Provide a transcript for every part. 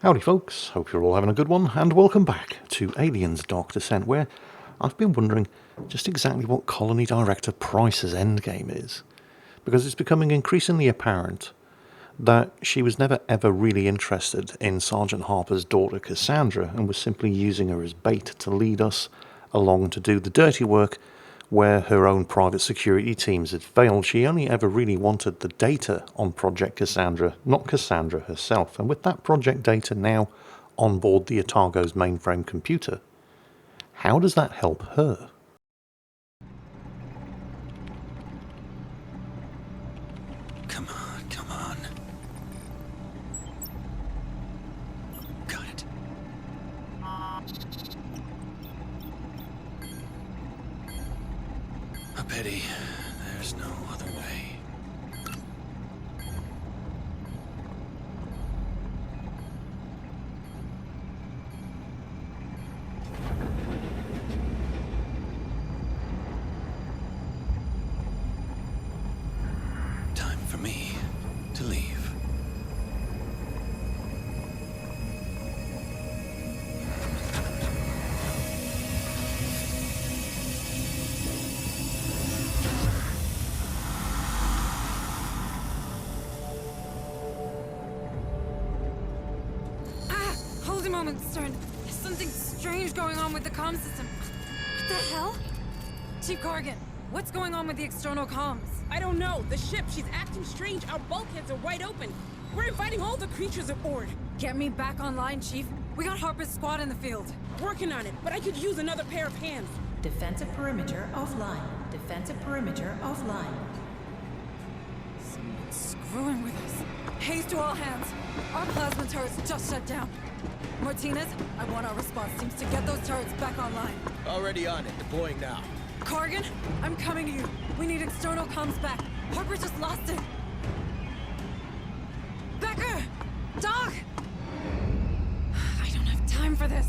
Howdy folks, hope you're all having a good one, and welcome back to Aliens Dark Descent, where I've been wondering just exactly what Colony Director Pryce's endgame is, because it's becoming increasingly apparent that she was never ever really interested in Sergeant Harper's daughter Cassandra, and was simply using her as bait to lead us along to do the dirty work where her own private security teams had failed. She only ever really wanted the data on Project Cassandra, not Cassandra herself. And with that project data now on board the Otago's mainframe computer, how does that help her? Come on, come on. Got it. A pity. There's no other way. Time for me to leave. Hold a moment, Stern. There's something strange going on with the comm system. What the hell? Chief Corrigan, what's going on with the external comms? I don't know. The ship, she's acting strange. Our bulkheads are wide open. We're inviting all the creatures aboard. Get me back online, Chief. We got Harper's squad in the field. Working on it, but I could use another pair of hands. Defensive perimeter offline. Defensive perimeter offline. Someone's screwing with us. Haste to all hands. Our plasma turrets just shut down. Martinez, I want our response teams to get those turrets back online. Already on it. Deploying now. Corrigan, I'm coming to you. We need external comms back. Harper just lost it. Becker! Doc! I don't have time for this.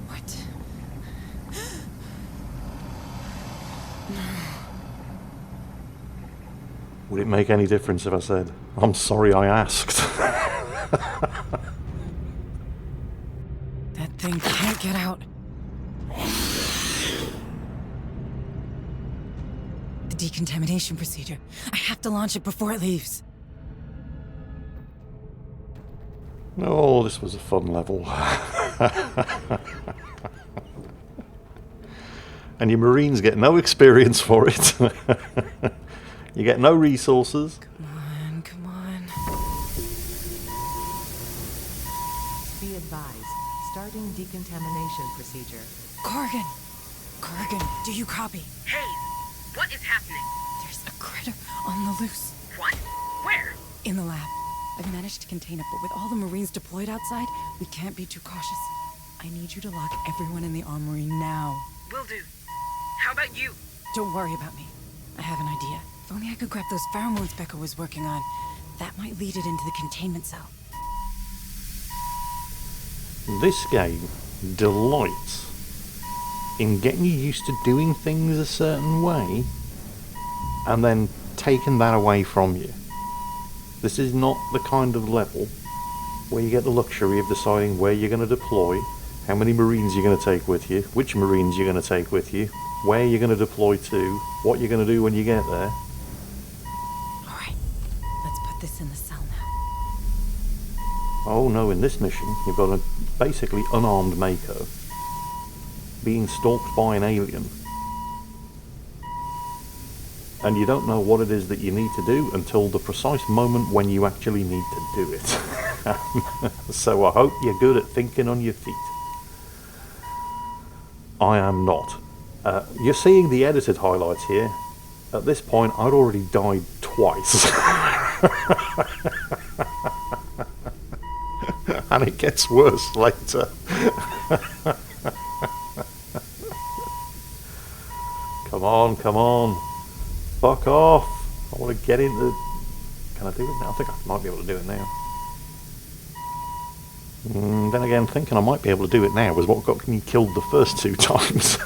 What? Would it make any difference if I said, "I'm sorry I asked"? That thing can't get out. The decontamination procedure. I have to launch it before it leaves. Oh, this was a fun level. And your Marines get no experience for it. You get no resources. Come on, come on. Be advised. Starting decontamination procedure. Corrigan! Corrigan, do you copy? Hayes, what is happening? There's a critter on the loose. What? Where? In the lab. I've managed to contain it, but with all the Marines deployed outside, we can't be too cautious. I need you to lock everyone in the armory now. Will do. How about you? Don't worry about me. I have an idea. If only I could grab those pheromones Becca was working on. That might lead it into the containment cell. This game delights in getting you used to doing things a certain way and then taking that away from you. This is not the kind of level where you get the luxury of deciding where you're going to deploy, how many Marines you're going to take with you, which Marines you're going to take with you, where you're going to deploy to, what you're going to do when you get there. Alright, let's put this in the cell now. Oh no, in this mission, you've got a basically unarmed Mako being stalked by an alien. And you don't know what it is that you need to do until the precise moment when you actually need to do it. So I hope you're good at thinking on your feet. I am not. You're seeing the edited highlights here. At this point, I'd already died twice. And it gets worse later. Come on, come on. Fuck off. I want to get into... Can I do it now? I think I might be able to do it now. Then again, thinking I might be able to do it now was what got me killed the first 2 times.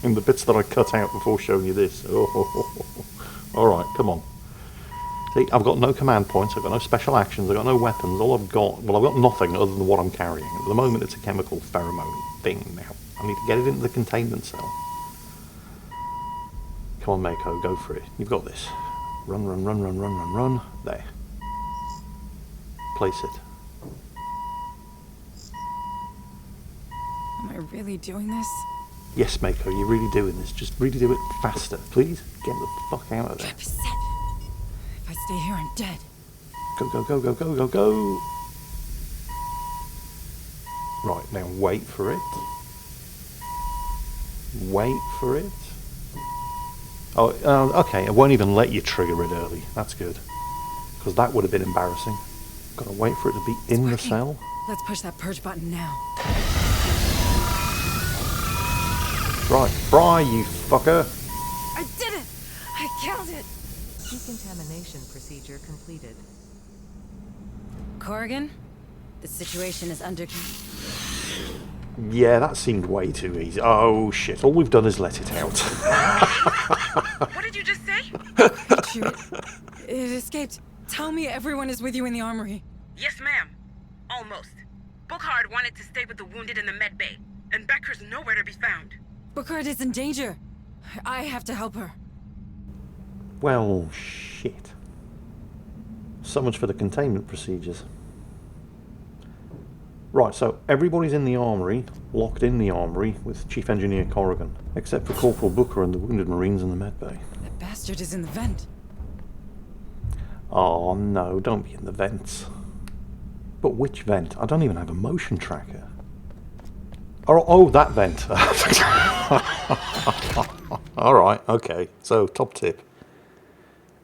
In the bits that I cut out before showing you this. Alright, come on. See, I've got no command points, I've got no special actions, I've got no weapons. All I've got... Well, I've got nothing other than what I'm carrying. At the moment, it's a chemical pheromone thing now. I need to get it into the containment cell. Come on, Mako, go for it. You've got this. Run, run, run, run, run, run, run. There. Place it. Am I really doing this? Yes, Mako, you're really doing this. Just really do it faster, please. Get the fuck out of there. Can't be set. If I stay here, I'm dead. Go, go, go, go, go, go, go. Right, now wait for it. Wait for it. Oh, okay, it won't even let you trigger it early. That's good. Because that would have been embarrassing. Gotta wait for it to be in the cell. Let's push that purge button now. Right, fry, you fucker. I did it! I killed it! Decontamination procedure completed. Corrigan, the situation is under... Yeah, that seemed way too easy. Oh shit, all we've done is let it out. What did you just say? Shoot. It escaped. Tell me everyone is with you in the armory. Yes, ma'am. Almost. Bookhart wanted to stay with the wounded in the Medbay, and Becker's nowhere to be found. Bookhart is in danger. I have to help her. Well, shit. So much for the containment procedures. Right, so everybody's in the armory, locked in the armory with Chief Engineer Corrigan, except for Corporal Booker and the wounded Marines in the Medbay. That bastard is in the vent. Oh no, don't be in the vents. But which vent? I don't even have a motion tracker. Oh, that vent. Alright, okay. So, top tip.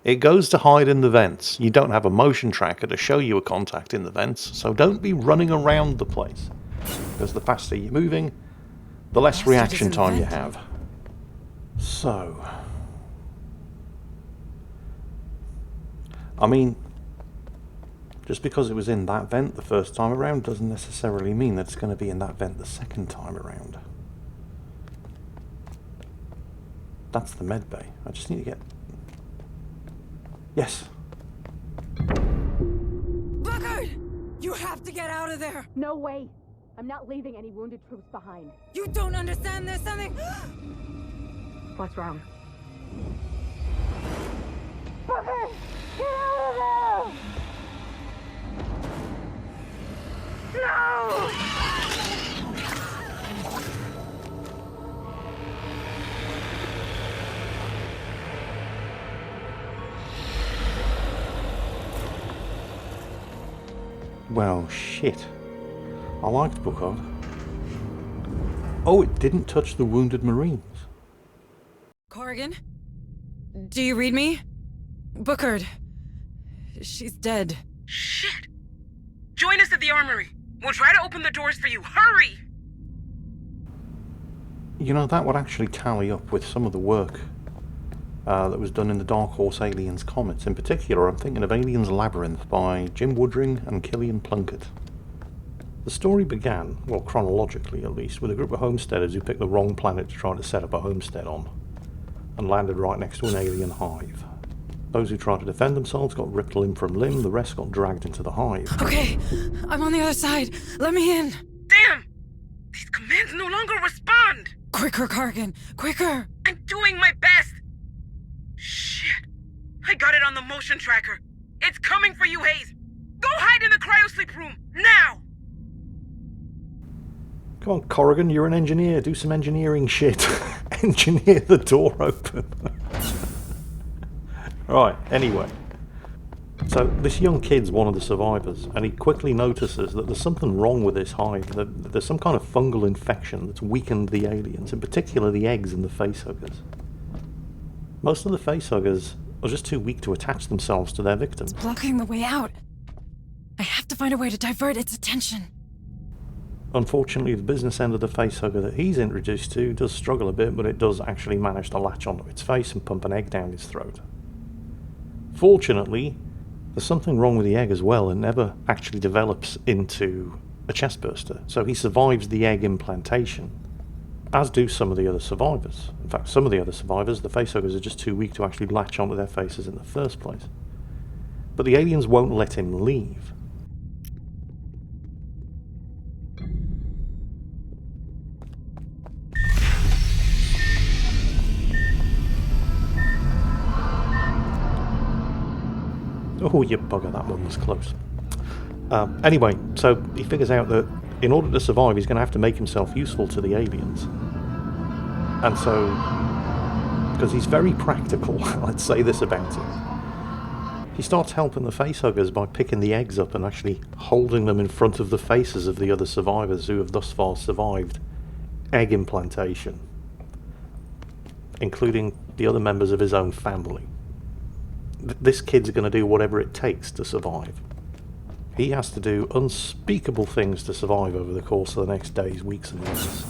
It goes to hide in the vents. You don't have a motion tracker to show you a contact in the vents, so don't be running around the place. Because the faster you're moving, the less reaction time you have. So... I mean, just because it was in that vent the first time around doesn't necessarily mean that it's going to be in that vent the second time around. That's the medbay. I just need to get... Yes. Bookhart! You have to get out of there! No way! I'm not leaving any wounded troops behind. You don't understand there's something... What's wrong? Bookhart! Get out of there! No! Well, shit. I liked Bookhart. Oh, it didn't touch the wounded Marines. Corrigan? Do you read me? Bookhart. She's dead. Shit! Join us at the armory. We'll try to open the doors for you. Hurry! You know, that would actually tally up with some of the work that was done in the Dark Horse Aliens comics. In particular, I'm thinking of Aliens Labyrinth by Jim Woodring and Killian Plunkett. The story began, well, chronologically at least, with a group of homesteaders who picked the wrong planet to try to set up a homestead on, and landed right next to an alien hive. Those who tried to defend themselves got ripped limb from limb, the rest got dragged into the hive. Okay, I'm on the other side. Let me in. Damn! These commands no longer respond! Quicker, Corrigan, quicker! I'm doing my best! Shit! I got it on the motion tracker. It's coming for you, Hayes! Go hide in the cryosleep room, now! Come on, Corrigan, you're an engineer. Do some engineering shit. Engineer the door open. Right, anyway. So, this young kid's one of the survivors, and he quickly notices that there's something wrong with this hive. That there's some kind of fungal infection that's weakened the aliens, in particular the eggs and the facehuggers. Most of the facehuggers are just too weak to attach themselves to their victims. Blocking the way out. I have to find a way to divert its attention. Unfortunately, the business end of the facehugger that he's introduced to does struggle a bit, but it does actually manage to latch onto its face and pump an egg down his throat. Fortunately, there's something wrong with the egg as well. It never actually develops into a chest burster, so he survives the egg implantation, as do some of the other survivors. In fact, some of the other survivors, the facehuggers, are just too weak to actually latch onto their faces in the first place. But the aliens won't let him leave. Oh, you bugger, that one was close. Anyway, so he figures out that in order to survive, he's going to have to make himself useful to the aliens. And so, because he's very practical, let's say this about him, he starts helping the facehuggers by picking the eggs up and actually holding them in front of the faces of the other survivors who have thus far survived egg implantation, including the other members of his own family. This kid's going to do whatever it takes to survive. He has to do unspeakable things to survive over the course of the next days, weeks and years.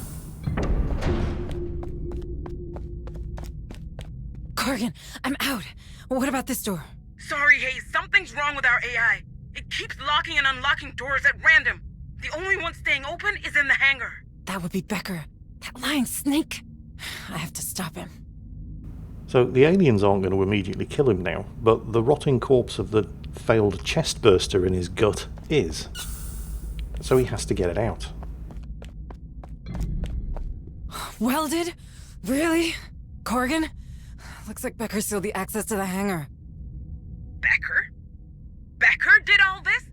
Corgan, I'm out. What about this door? Sorry, Hayes, something's wrong with our AI. It keeps locking and unlocking doors at random. The only one staying open is in the hangar. That would be Becker. That lying snake. I have to stop him. So the aliens aren't going to immediately kill him now, but the rotting corpse of the failed chest burster in his gut is. So he has to get it out. Welded? Really? Corgan? Looks like Becker sealed the access to the hangar. Becker? Becker did all this?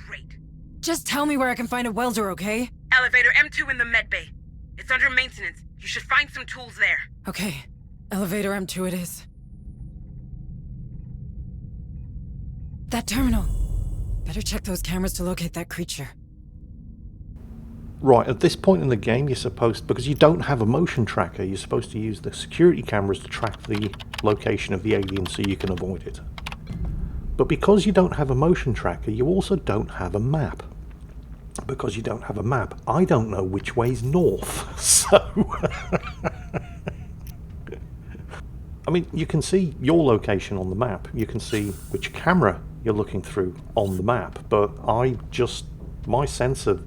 Great. Just tell me where I can find a welder, okay? Elevator M2 in the Medbay. It's under maintenance. You should find some tools there. Okay. Elevator M2 it is. That terminal. Better check those cameras to locate that creature. Right, at this point in the game, you're supposed, because you don't have a motion tracker, you're supposed to use the security cameras to track the location of the alien so you can avoid it. But because you don't have a motion tracker, you also don't have a map. Because you don't have a map, I don't know which way's north. So... I mean, you can see your location on the map. You can see which camera you're looking through on the map. But my sense of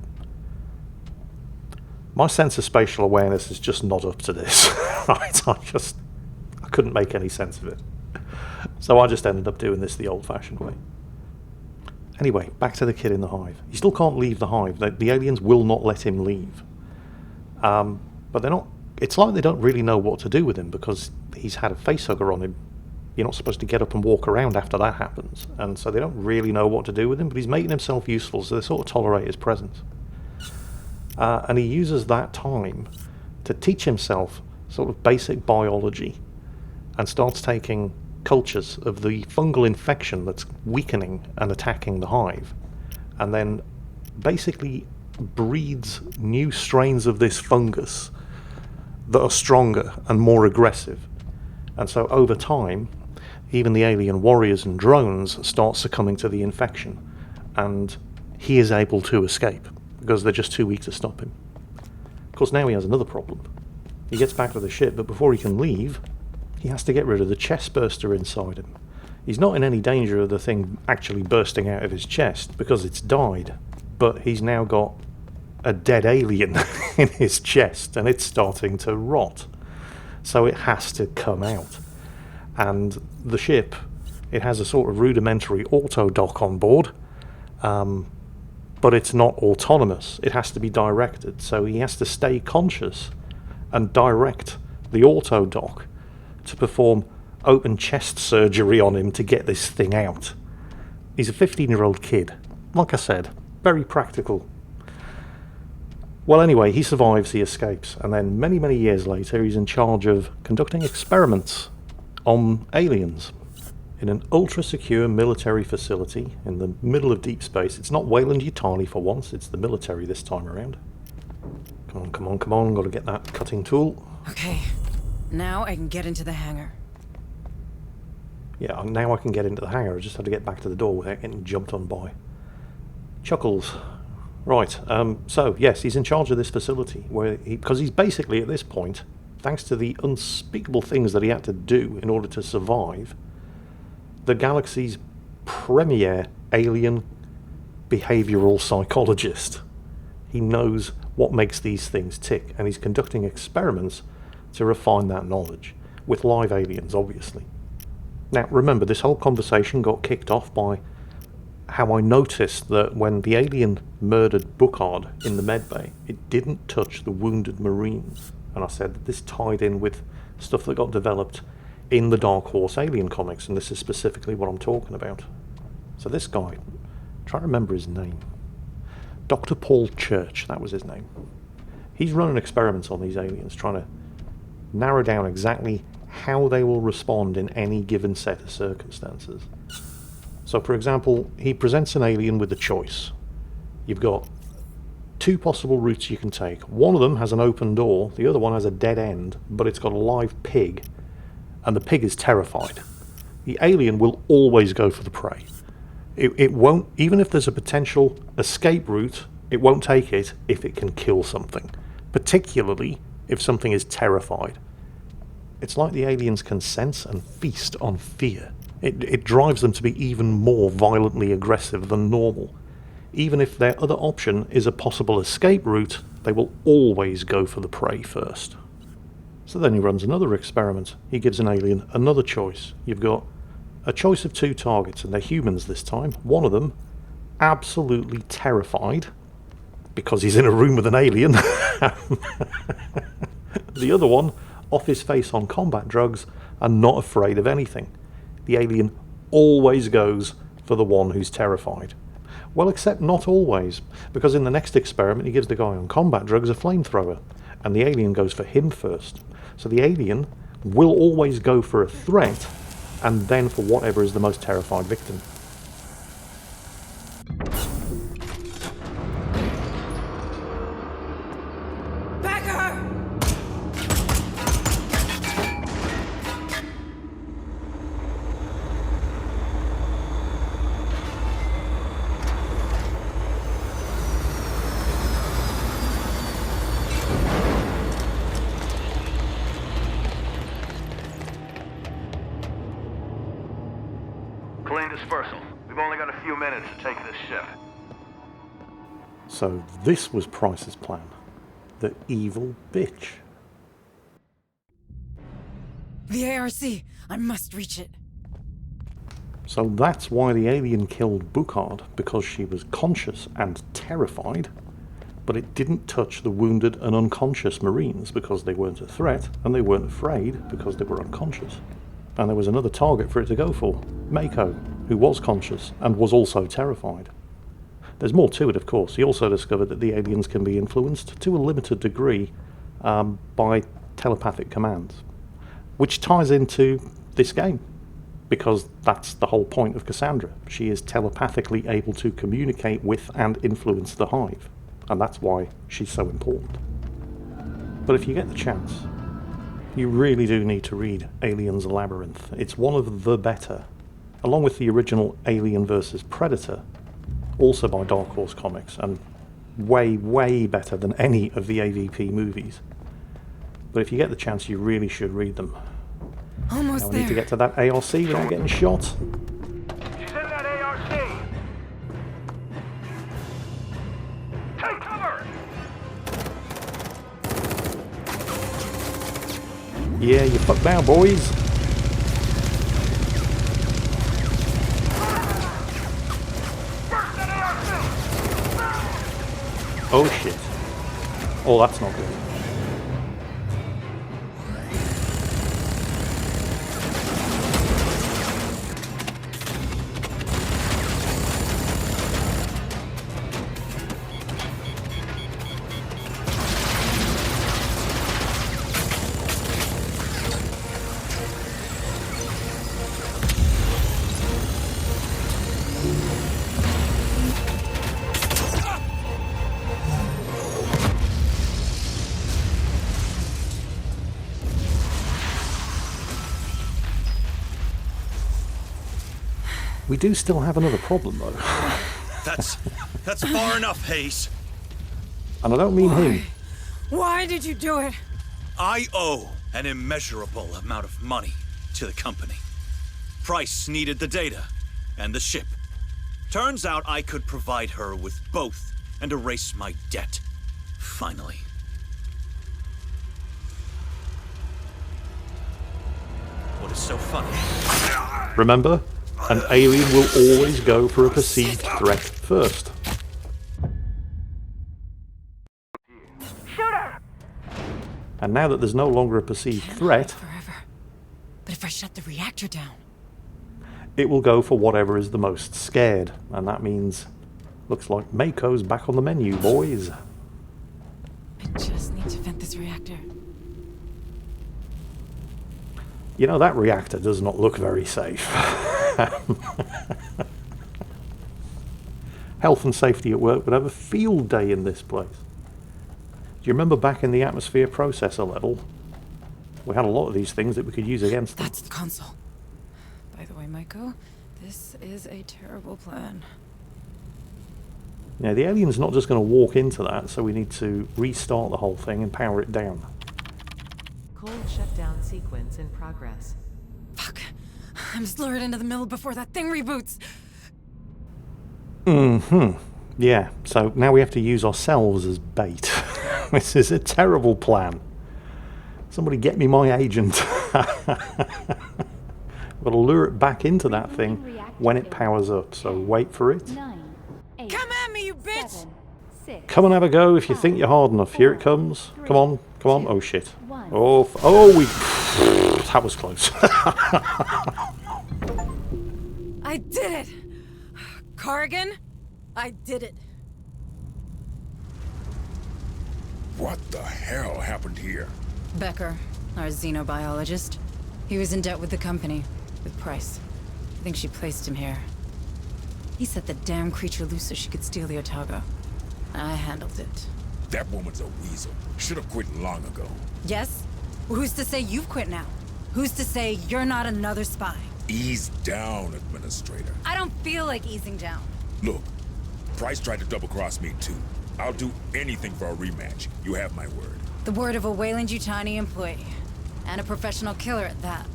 spatial awareness is just not up to this. Right? I couldn't make any sense of it. So I just ended up doing this the old-fashioned way. Anyway, back to the kid in the hive. He still can't leave the hive. The aliens will not let him leave. But they're not. It's like they don't really know what to do with him because he's had a facehugger on him. You're not supposed to get up and walk around after that happens. And so they don't really know what to do with him, but he's making himself useful, so they sort of tolerate his presence. And he uses that time to teach himself sort of basic biology and starts taking cultures of the fungal infection that's weakening and attacking the hive, and then basically breeds new strains of this fungus that are stronger and more aggressive. And so over time, even the alien warriors and drones start succumbing to the infection, and he is able to escape because they're just too weak to stop him. Of course, now he has another problem. He gets back to the ship, but before he can leave, he has to get rid of the chest burster inside him. He's not in any danger of the thing actually bursting out of his chest because it's died, but he's now got a dead alien in his chest and it's starting to rot. So it has to come out. And the ship, it has a sort of rudimentary auto dock on board, but it's not autonomous. It has to be directed. So he has to stay conscious and direct the auto dock to perform open chest surgery on him to get this thing out. He's a 15-year-old kid. Like I said, very practical. Well, anyway, he survives, he escapes, and then many, many years later, he's in charge of conducting experiments on aliens in an ultra-secure military facility in the middle of deep space. It's not Weyland-Yutani for once, it's the military this time around. Come on, come on, come on, gotta get that cutting tool. Okay, now I can get into the hangar. Yeah, now I can get into the hangar. I just have to get back to the door without getting jumped on by Chuckles. Right, so yes, he's in charge of this facility, because he's basically at this point, thanks to the unspeakable things that he had to do in order to survive, the galaxy's premier alien behavioral psychologist. He knows what makes these things tick, and he's conducting experiments to refine that knowledge, with live aliens, obviously. Now, remember, this whole conversation got kicked off by how I noticed that when the alien murdered Bookhard in the Medbay, it didn't touch the wounded Marines. And I said that this tied in with stuff that got developed in the Dark Horse Alien comics, and this is specifically what I'm talking about. So this guy, try to remember his name. Dr. Paul Church, that was his name. He's running experiments on these aliens, trying to narrow down exactly how they will respond in any given set of circumstances. So, for example, he presents an alien with a choice. You've got two possible routes you can take. One of them has an open door, the other one has a dead end, but it's got a live pig, and the pig is terrified. The alien will always go for the prey. It won't, even if there's a potential escape route, it won't take it if it can kill something, particularly if something is terrified. It's like the aliens can sense and feast on fear. It drives them to be even more violently aggressive than normal. Even if their other option is a possible escape route, they will always go for the prey first. So then he runs another experiment. He gives an alien another choice. You've got a choice of two targets, and they're humans this time. One of them, absolutely terrified, because he's in a room with an alien. The other one, off his face on combat drugs, and not afraid of anything. The alien always goes for the one who's terrified. Well, except not always, because in the next experiment he gives the guy on combat drugs a flamethrower, and the alien goes for him first. So the alien will always go for a threat, and then for whatever is the most terrified victim. Clean dispersal. We've only got a few minutes to take this ship. So this was Pryce's plan. The evil bitch. The ARC! I must reach it. So that's why the alien killed Bookhard, because she was conscious and terrified, but it didn't touch the wounded and unconscious Marines because they weren't a threat, and they weren't afraid because they were unconscious. And there was another target for it to go for, Mako, who was conscious and was also terrified. There's more to it, of course. He also discovered that the aliens can be influenced to a limited degree by telepathic commands, which ties into this game, because that's the whole point of Cassandra. She is telepathically able to communicate with and influence the Hive, and that's why she's so important. But if you get the chance, you really do need to read Alien's Labyrinth. It's one of the better, along with the original Alien vs. Predator, also by Dark Horse Comics, and way, way better than any of the AVP movies. But if you get the chance, you really should read them. Almost Now I there. need to get to that ARC without getting shot. She's in that ARC! Take cover! Yeah, you fucked now, boys. Oh shit. Oh, that's not good. We do still have another problem, though. That's far enough, Hayes. And I don't mean him. Why did you do it? I owe an immeasurable amount of money to the company. Pryce needed the data and the ship. Turns out I could provide her with both and erase my debt. Finally. What is so funny? Remember, an alien will always go for a perceived threat first. And now that there's no longer a perceived threat, Forever. But if I shut the reactor down... it will go for whatever is the most scared. And that means, looks like Mako's back on the menu, boys. I just need to vent this reactor. You know, that reactor does not look very safe. Health and safety at work would have a field day in this place. Do you remember back in the atmosphere processor level? We had a lot of these things that we could use against them. That's the console. By the way, Mako, this is a terrible plan. Now, the alien's not just going to walk into that, so we need to restart the whole thing and power it down. Cold shutdown sequence in progress. Fuck. I'm lured into the middle before that thing reboots. Yeah, so now we have to use ourselves as bait. This is a terrible plan. Somebody get me my agent. I've got to lure it back into that thing when it powers up, so wait for it. 9, 8, Come at me, you bitch! 7, 6. Come and have a go if you think you're hard enough. Here it comes. Come on, come on. Oh shit. 1. Oh, we... That was close. I did it! Corrigan, I did it. What the hell happened here? Becker, our xenobiologist. He was in debt with the company, with Pryce. I think she placed him here. He set the damn creature loose so she could steal the Otago. I handled it. That woman's a weasel. Should have quit long ago. Yes? Who's to say you've quit now? Who's to say you're not another spy? Ease down, Administrator. I don't feel like easing down. Look, Pryce tried to double-cross me too. I'll do anything for a rematch. You have my word. The word of a Wayland-Yutani employee. And a professional killer at that.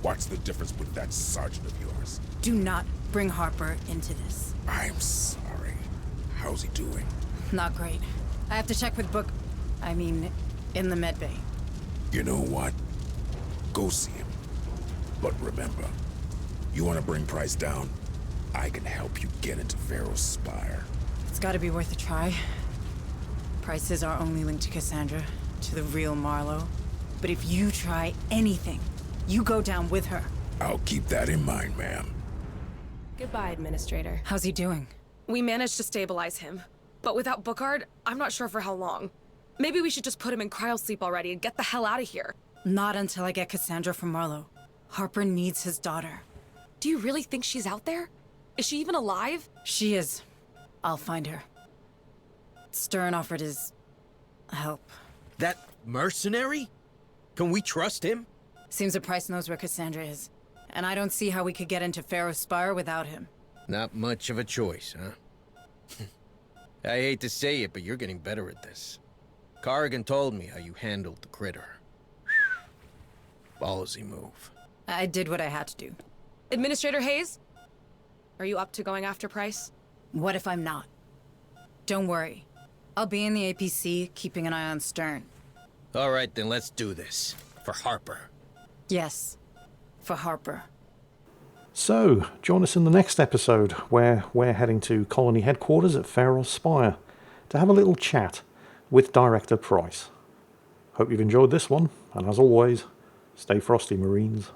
What's the difference with that sergeant of yours? Do not bring Harper into this. I'm sorry. How's he doing? Not great. I have to check with in the Medbay. You know what? Go see him. But remember, you want to bring Pryce down? I can help you get into Pharaoh's Spire. It's gotta be worth a try. Pryce is our only link to Cassandra, to the real Marlowe. But if you try anything, you go down with her. I'll keep that in mind, ma'am. Goodbye, Administrator. How's he doing? We managed to stabilize him. But without Bookard, I'm not sure for how long. Maybe we should just put him in cryosleep already and get the hell out of here. Not until I get Cassandra from Marlowe. Harper needs his daughter. Do you really think she's out there? Is she even alive? She is. I'll find her. Stern offered his... help. That mercenary? Can we trust him? Seems that Pryce knows where Cassandra is. And I don't see how we could get into Pharaoh's Spire without him. Not much of a choice, huh? I hate to say it, but you're getting better at this. Corrigan told me how you handled the critter. Ballsy move. I did what I had to do. Administrator Hayes? Are you up to going after Pryce? What if I'm not? Don't worry. I'll be in the APC, keeping an eye on Stern. All right, then let's do this. For Harper. Yes. For Harper. So, join us in the next episode, where we're heading to Colony headquarters at Pharaoh's Spire to have a little chat with Director Pryce. Hope you've enjoyed this one, and as always, stay frosty, Marines.